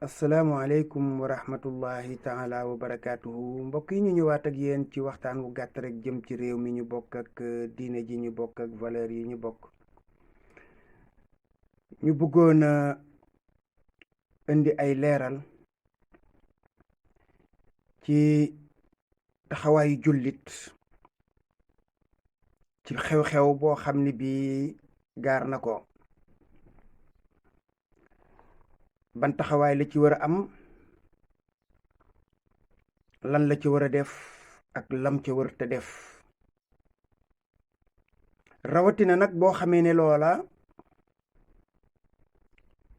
asalaamaaleykum wa rahmatullahi taala wa barakaatuhu mbokk yi ñu ñëwaat ak yéen ci waxtaan wu gàtt rek jëm ci réew mi ñu bokk ak diine ji ñu bokk ak valeur yi ñu bokk. ñu bëggoon a indi ay leeral ci taxawaayu jullit ci xew-xew boo xam ni bii gaar na ko. ban taxawaay la ci war a am, lan la ci war a def ak lam ca war te def, rawatina nag boo xamee ne loola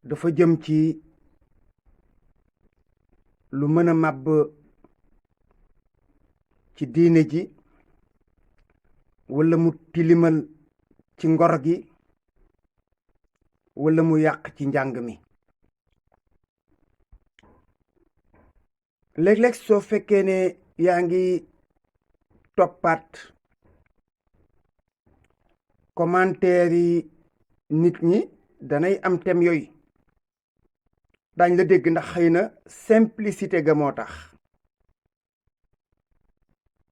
dafa jëm ci lu mën a màbb ci diine ji walla mu tilimal ci ngor gi walla mu yàq ci njàng mi. léeg-léeg soo fekkee ne yaa ngi toppaat commentaire yi nit ñi danay am thème yooyu daañ la dégg ndax xëy na simplicité ga moo tax,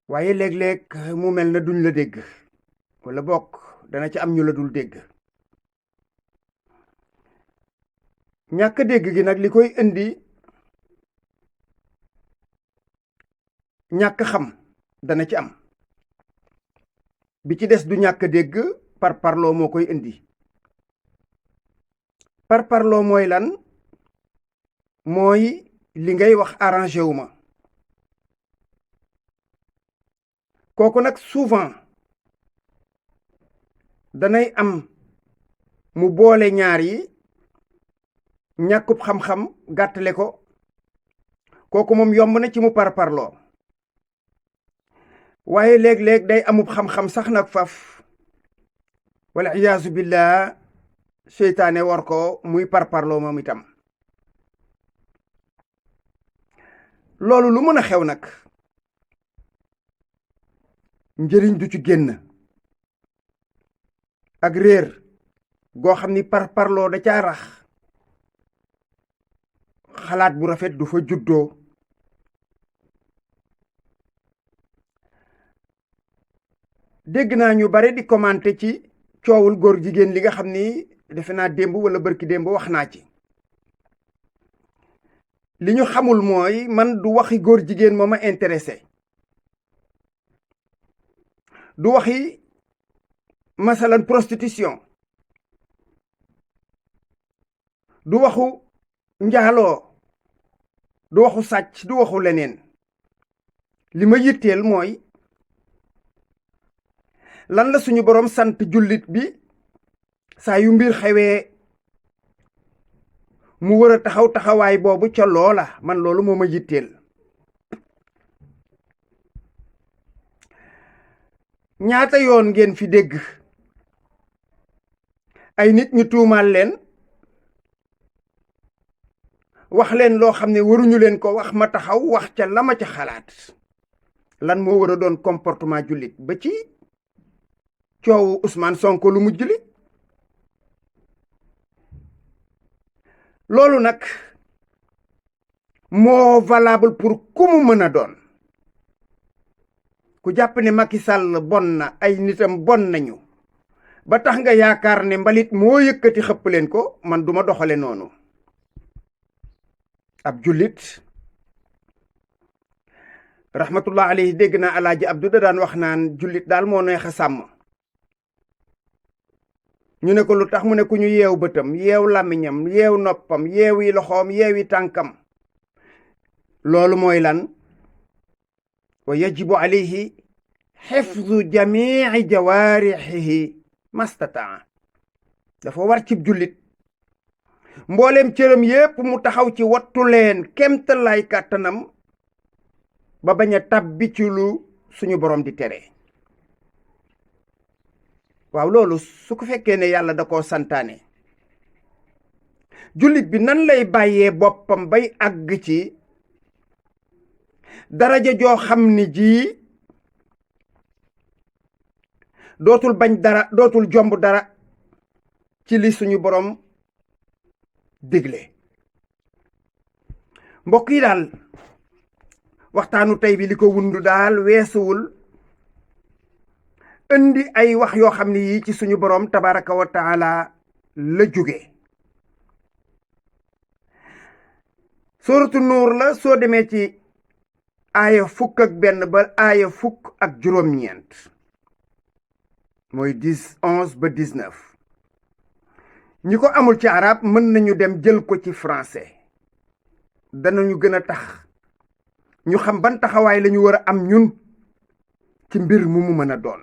waaye léeg-léeg mu mel na duñ la dégg walla bokk dana ci am ñu la dul dégg. ñàkk dégg gi nag li koy indi ñàkk xam dana ci am, bi ci des du ñàkk dégg parparloo moo koy indi. parparloo mooy lan? mooy li ngay wax arrangé wu ma. kooku nag souvent danay am mu boole ñaar yi, ñàkkub xam-xam gàttale ko, kooku moom yomb na ci mu parparloo. waaye léeg-léeg day amub xam-xam sax nag faf wala iyaasu billah seytaane war ko muy parparloo moom itam. loolu lu mën a xew nag njëriñ du ci génn, ak réer goo xam ni parparloo da caa rax, xalaat bu rafet du fa juddoo. dégg naa ñu bare di commenter ci coowul góor jigéen li nga xam ni defe naa démb wala bërki démb wax naa ci. li ñu xamul mooy man du waxi góor jigéen moo ma intéressé, du waxi masalan prostitution, du waxu njaaloo, du waxu sàcc, du waxu leneen. li ma yitteel mooy lan la suñu boroom sant jullit bi saa yu mbir xewee mu war a taxaw taxawaay boobu ca loola. man loolu moo ma yitteel. ñaata yoon ngeen fi dégg ay nit ñu tuumaal leen, wax leen loo xam ne waruñu leen ko wax, ma taxaw wax ca la ma ca xalaat. lan moo war a doon comportement jullit ba ci coowu Ousmane Sonko lu mujj li. loolu nag moo valable pour ku mu mën a doon. ku jàpp ne Macky Sall bon na, ay nitam bon nañu, ba tax nga yaakaar ne mbalit moo yëkkati xëpp leen ko, man duma doxale noonu. ab jullit rahmatullah alayhi dégg naa alaaji Abdou da daan wax naan jullit daal moo neex a sàmm. ñu ne ko lu tax mu ne ku ñu yeew bëtam, yeew làmmiñam, yeew noppam, yeewi loxoom, yeewi tànkam. loolu mooy lan? wa yajibu alayhi xifdu jamici jawaarixihi mastataa. dafa war cib jullit mbooleem cëram yépp mu taxaw ci wattu leen kemtalaay kàttanam ba bañ a tàbbi ci lu suñu borom di tere. waaw loolu su ko fekkee ne yàlla da koo santaane, jullit bi nan lay bàyyee boppam bay àgg ci daraja joo xam ni ji dootul bañ dara, dootul jomb dara ci li suñu borom digle. mbokk yi daal waxtaanu tey bi li ko wundu daal weesuwul indi ay wax yoo xam ne yii ci suñu boroom tabaraka wa taala la jóge suuratu nuur la soo demee ci aaya 11 ba aaya 19 mooy 11 ba 19 ñi ko amul ci arab mën nañu dem jël ko ci français danañu gën a tax ñu xam ban taxawaay lañu war a am ñun ci mbir mu mën a doon.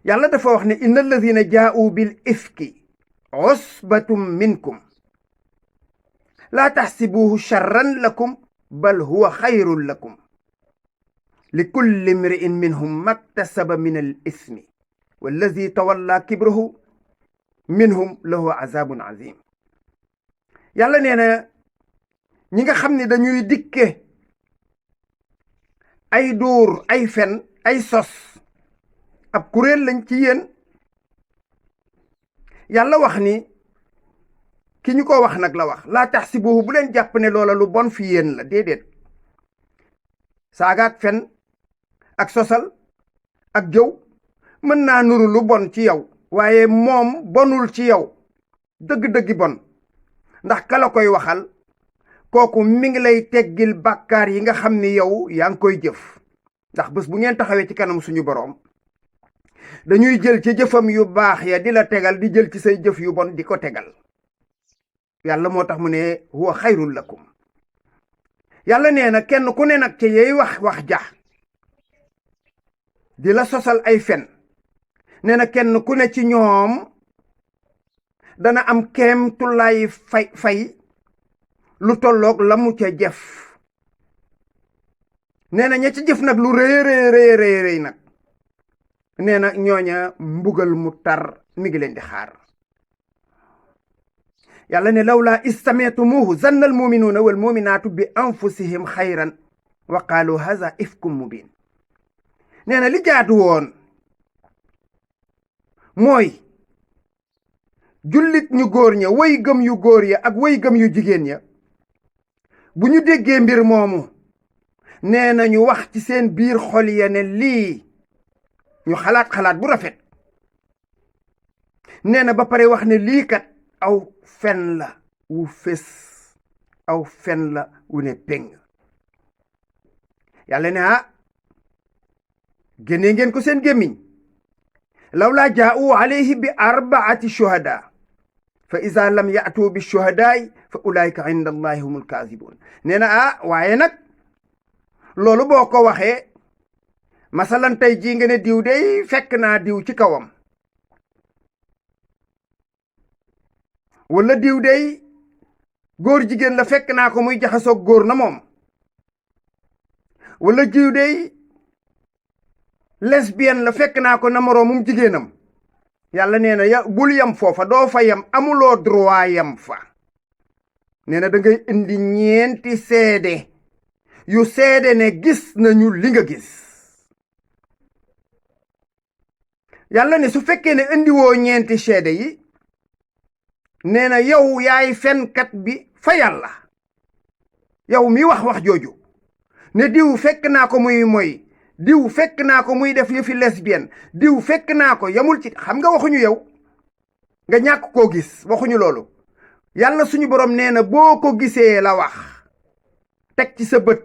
yàlla dafa wax ne inna alladina jaa'u bil ifki usbatum minkum laa taxsibuuhu charran lakum bal huwa xayrun lakum li kulli imri'in minhum maktasaba min al ismi walladi tawalla kibrahu minhum lahu azabun azim. yàlla nee na ñi nga xam ne dañuy dikke ay dóor ay fen ay sos ab kuréel lañ ci yéen. yàlla wax ni ki ñu ko wax nag la wax laa taxsibuhu bu leen jàpp ne loola lu bon fi yéen la déedéet. saaga ak fen ak sosal ak jëw mën naa nuru lu bon ci yow waaye moom bonul ci yow dëgg-dëggi bon ndax kala koy waxal kooku mi ngi lay teggil bàkkaar yi nga xam ni yow yaa ngi koy jëf. ndax bés bu ngeen taxawee ci kanam suñu boroom dañuy jël ci jëfam yu baax ya di la tegal di jël ci say jëf yu bon di ko tegal. yàlla moo tax mu ne huwa xayrul lakum. yàlla nee na kenn ku ne nag ca yeey wax ja di la sosal ay fen nee na kenn ku ne ci ñoom dana am keem tullaay fay lu tolloog la mu ca jëf. nee na ña ci jëf nag lu rëy nag nee na ñooña mbugal mu tar mi ngi leen di xaar. yàlla ne lawlaa istameetumuuhu zanna al muminuuna wal muminaatu bi anfusihim xayran wa qaalu haza ifkum mubin. nee na li jaadu woon mooy jullit ñu góor ña way gëm yu góor ya ak way gëm yu jigéen ya bu ñu déggee mbir moomu nee na ñu wax ci seen biir xol ya ne lii ñu xalaat bu rafet. nee na ba pare wax ne lii kat aw fen la wu fés aw fen la wu ne péng. yàlla ne génnee ngeen ko seen gémmiñ lawlaa jaa'u alayhi bi arbaati shuhada fa iza lam ya'tu bi shuhadaay fa ulaika inda allahi humul kaazibun. nee na waaye nag loolu boo ko waxee masalan tey jii nga ne diw dey fekk naa diw ci kawam wala diw dey góor jigéen la fekk naa ko muy jaxasoog góor na moom wala diw dey lesbienne la fekk naa ko na moroomum jigéenam. yàlla nee na bul yam foofa doo fa yam amuloo droit yam fa. nee na da ngay indi ñeenti seede yu seede ne gis nañu li nga gis. yàlla ne su fekkee ne indiwoo ñeenti seede yi nee na yow yaay fenkat bi fa yàlla. yow mi wax jooju ne diw fekk naa ko muy moy diw fekk naa ko muy def yëfi lesbienne diw fekk naa ko yamul ci xam nga waxuñu yow nga ñàkk koo gis waxuñu loolu. yàlla suñu borom nee na boo ko gisee la wax teg ci sa bët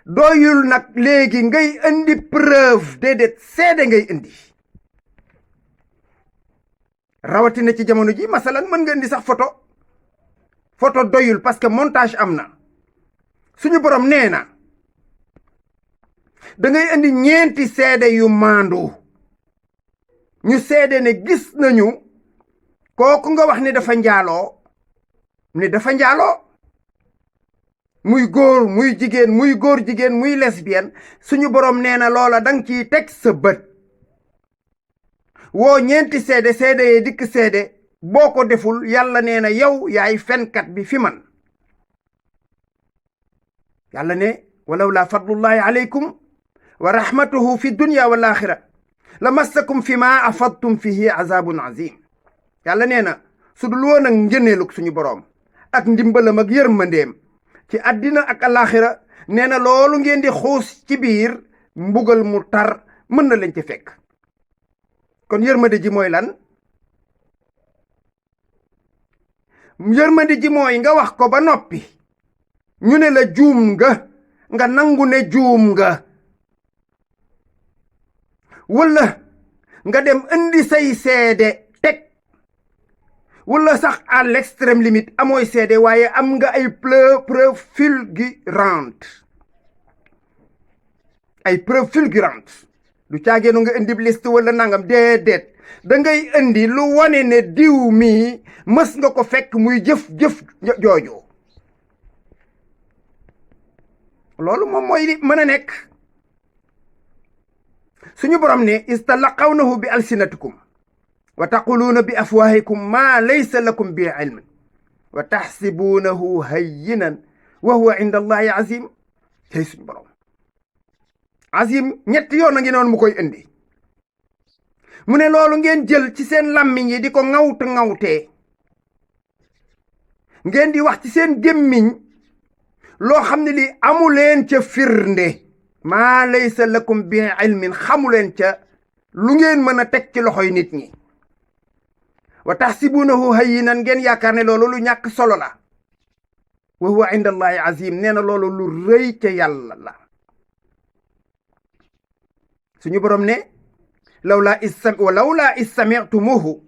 doyul nag léegi ngay indi preuve déedéet seede ngay indi. rawatina ci jamono ji masalan mën nga indi sax photo doyul parce que montage am na. suñu borom nee na da ngay indi ñeenti seede yu maandu ñu seede ne gis nañu kooku nga wax ne dafa njaaloo muy góor muy jigéen muy góor jigéen muy lesbienne suñu borom nee na loola danga ciy teg sa bët woo ñeenti seede yee dikk seede boo ko deful yàlla nee na yow yaay fenkat bi fi man. yàlla ne walaw laa fadlullahi alaykum wa rahmatuhu fi dunya wal axira la massakum fi ma afadtum fihi azabun azim. yàlla nee na su dul woon ak njëneelug suñu boroom ak ndimbalam ak yërmandeem ci àddina ak alaxira nee na loolu ngeen di xuus ci biir mbugal mu tar mën na leen ci fekk. kon yërmande ji mooy lan? yërmande ji mooy nga wax ko ba noppi ñu ne la juum nga nangu ne juum nga, wala nga dem indi say seede teg, wala sax à l'extrême limite amooy seede waaye am nga ay preuve fulgurante, du caageenu nga indi liste wala nangam, déedéet da ngay indi lu wane ne diw mi mës nga ko fekk muy jëf jooju. loolu moom mooy mën a nekk. suñu borom ne istalaqawnahu bi alsinatikum wa taquluuna bi afwahikum ma laysa lakum bi ilmin wa taxsibuunahu hayyinan wa huwa inda allahi azim. tey suñu borom azim ñetti yoon a ngi noonu mu koy indi. mu ne loolu ngeen jël ci seen làmmiñ yi di ko ŋawtee ngeen di wax ci seen gémmiñ loo xam ne lii amuleen ca firnde, maa laysa lakum bi ilmin, xamuleen ca lu ngeen mën a teg ci loxoy nit ñi. wa taxsibuunahu hayyinan, ngeen yaakaar ne loolu lu ñàkk solo la. wa huwa inda allahi azim, nee na loolu lu rëy ca yàlla la. suñu borom ne lawlaa is sami'tumuhu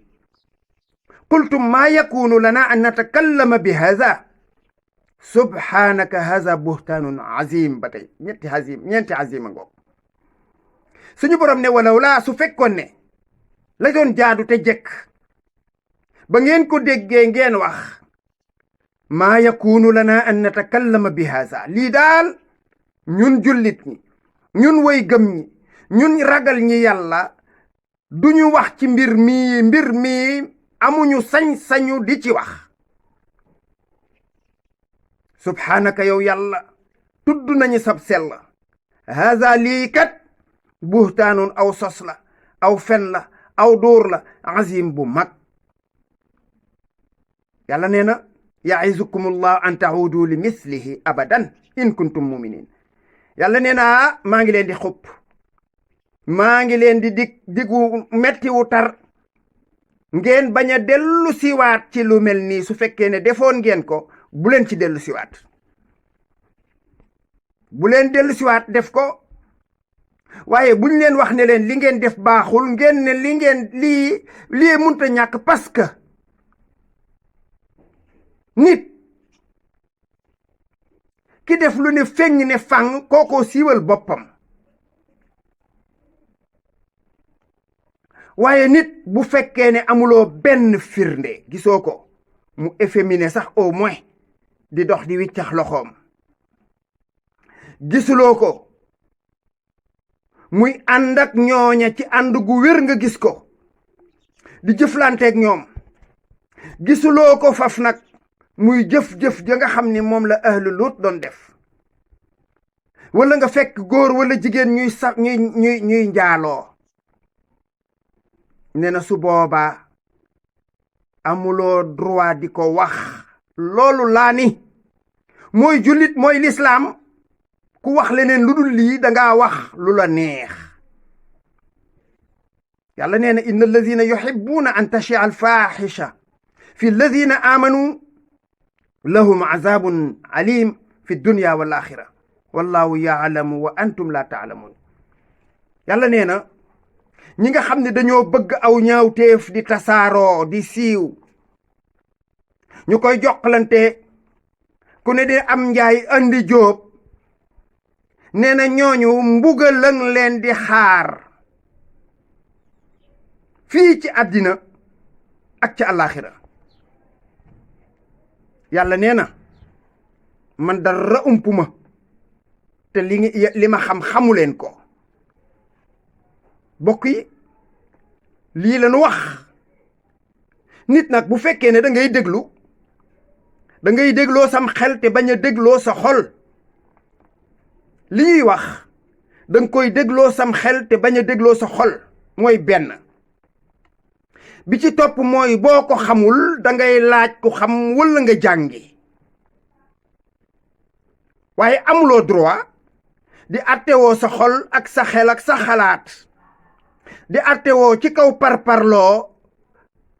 qultum maa yakunu lana an natakallama bi haza subhanaka haza buhtaanun azim. ba tey ñeenti azim a ngoog. suñu borom ne walawlaa, su fekkoon ne la doon jaadu te jekk ba ngeen ko déggee ngeen wax maa yakunu lana an natakallama bi haza, lii daal ñun jullit ñi, ñun way gëm ñi, ñun ragal ñi yàlla duñu wax ci mbir mi amuñu sañ-sañu di ci wax. subhanaka yow yàlla tudd nañu sab sell, haza lii kat buhtaanun aw sos la, aw fen la, aw dóor la, azim bu mag. yàlla nee na ya'izukumullahu an ta'udu li mislihi abadan in kuntum muminin. yàlla nee na maa ngi leen di xupp, maa ngi leen di digu metti wu tar, ngeen bañ a dellu siwaat ci lu mel nii. su fekkee ne defoon ngeen ko bu leen ci dellu siwaat, bu leen dellu siwaat def ko. waaye buñ leen wax ne leen li ngeen def baaxul, ngeen ne lii munta ñàkk, parce que nit ki def lu ne feeñ ne fang kookoo siiwal boppam. waaye nit bu fekkee ne amuloo benn firnde, gisoo ko mu efféminé sax au moins di dox di wiccax loxoom, gisuloo ko muy ànd ak ñooña ci ànd gu wér, nga gis ko di jëflanteeg ñoom, gisuloo ko faf nag muy jëf-jëf ja nga xam ni moom la ahlu Luut doon def, wala nga fekk góor wala jigéen ñuy njaaloo, nee na su boobaa amuloo droit di ko wax. loolu laa ni mooy jullit, mooy lislaam. ku wax leneen lu dul lii dangaa wax lu la neex. yàlla nee na inna alladina yuhibbuuna an tashia alfahisha fi alladina amanu lahum azabun alim fi dunya wal axira wallahu yaalamu wa antum la taalamun. yàlla nee na ñi nga xam ne dañoo bëgg aw ñaawteef di tasaaroo di siiw, ñu koy jokkalante, ku ne di am njaay andi jóob, nee na ñooñu mbugal lañ leen di xaar fii ci àddina ak ci àllaaxira. yàlla nee na man dara umpuma te li ma xamuleen ko. bokk yi lii la nu wax. nit nag bu fekkee ne da ngay dégloo sam xel te bañ a dégloo sa xol. li ñuy wax danga koy dégloo sam xel te bañ a dégloo sa xol, mooy benn. bi ci topp mooy boo ko xamul dangay laaj ku xam walla nga jàngi. waaye amuloo droit di attewoo sa xol ak sa xel ak sa xalaat di attewoo ci kaw parparloo.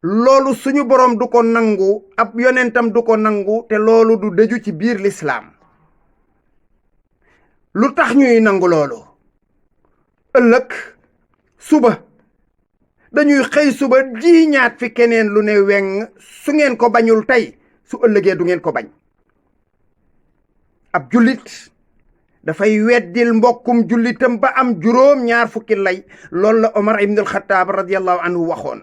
loolu suñu boroom du ko nangu, ab yonentam du ko nangu, te loolu du dëju ci biir lislaam. lu tax ñuy nangu loolu? ëllëg suba dañuy xëy suba jiiñaat fi keneen lu ne weng. su ngeen ko bañul tey su ëllëgee du ngeen ko bañ. ab jullit dafay weddil mbokkum jullitam ba am juróom ñaar fukki lay. loolu la Omar ibn al-Khattab radiyallahu anhu waxoon.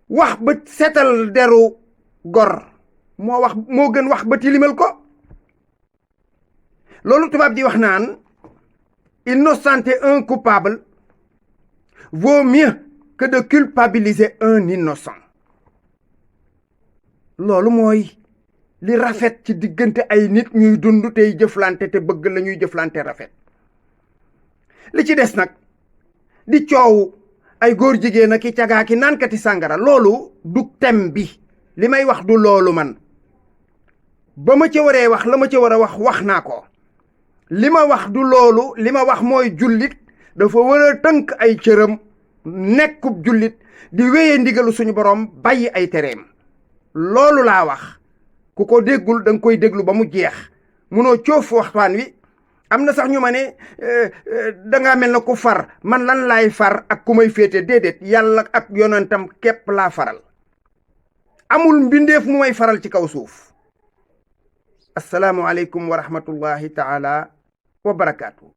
wax ba setal deru gor moo gën wax ba tilimal ko. loolu tubaab di wax naan innocenter un coupable vaut mieux que de culpabiliser un innocent. loolu mooy li rafet ci diggante ay nit ñuy dund tey jëflante te bëgg la ñuy jëflante rafet. li ci des nag di coow ay góor jigéen ak i cagaa ki naankati sàngara, loolu du tem bi. li may wax du loolu man. ba ma ca waree wax la ma ca war a wax naa ko. li ma wax du loolu. li ma wax mooy jullit dafa war a tënk ay cëram nekkub jullit di wéye ndigalu suñu borom bàyyi ay tereem. loolu laa wax. ku ko déggul danga koy déglu ba mu jeex. munoo coof waxtaan wi. am na sax ñu ma ne dangaa mel na ku far. man lan laay far ak ku may féete? déedéet, yàlla ak yonentam képp laa faral. amul mbindeef mu may faral ci kaw suuf. assalaamu aleykum wa rahmatullahi taala wa barakaatu.